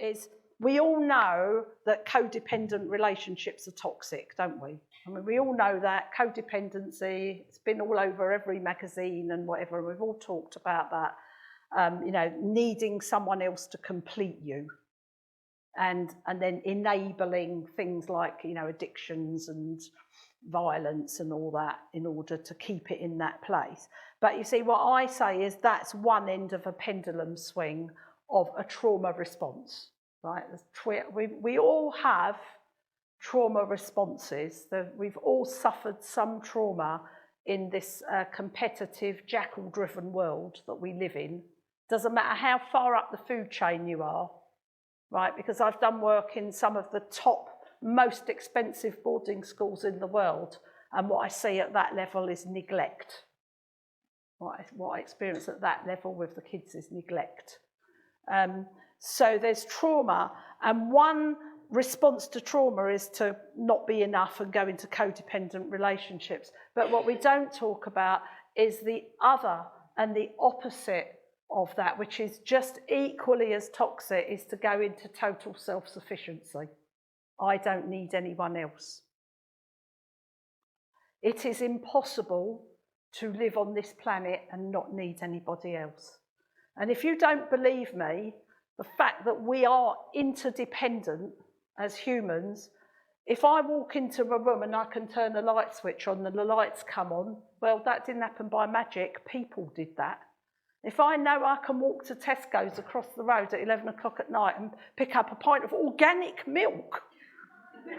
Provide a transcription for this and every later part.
is we all know that codependent relationships are toxic, don't we? I mean, we all know that codependency, it's been all over every magazine and whatever, and we've all talked about that, you know, needing someone else to complete you. And then enabling things like, you know, addictions and violence and all that in order to keep it in that place. But you see, what I say is that's one end of a pendulum swing of a trauma response, right? We all have trauma responses. We've all suffered some trauma in this competitive, jackal-driven world that we live in. Doesn't matter how far up the food chain you are, right? Because I've done work in some of the top, most expensive boarding schools in the world, and what I see at that level is neglect. What I experience at that level with the kids is neglect. So there's trauma, and one response to trauma is to not be enough and go into codependent relationships. But what we don't talk about is the other and the opposite of that, which is just equally as toxic, is to go into total self-sufficiency. I don't need anyone else. It is impossible to live on this planet and not need anybody else. And if you don't believe me, the fact that we are interdependent as humans, if I walk into a room and I can turn a light switch on and the lights come on, well, that didn't happen by magic. People did that. If I know I can walk to Tesco's across the road at 11 o'clock at night and pick up a pint of organic milk,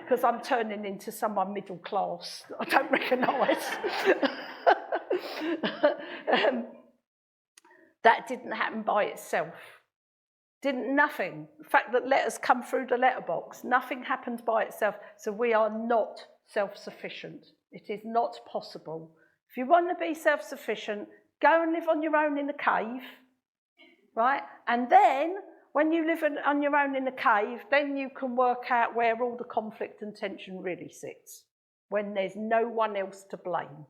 because I'm turning into someone middle class that I don't recognise. That didn't happen by itself. Nothing. The fact that letters come through the letterbox, nothing happened by itself. So we are not self-sufficient. It is not possible. If you want to be self-sufficient, go and live on your own in a cave, right? And then, when you live on your own in a cave, then you can work out where all the conflict and tension really sits, when there's no one else to blame.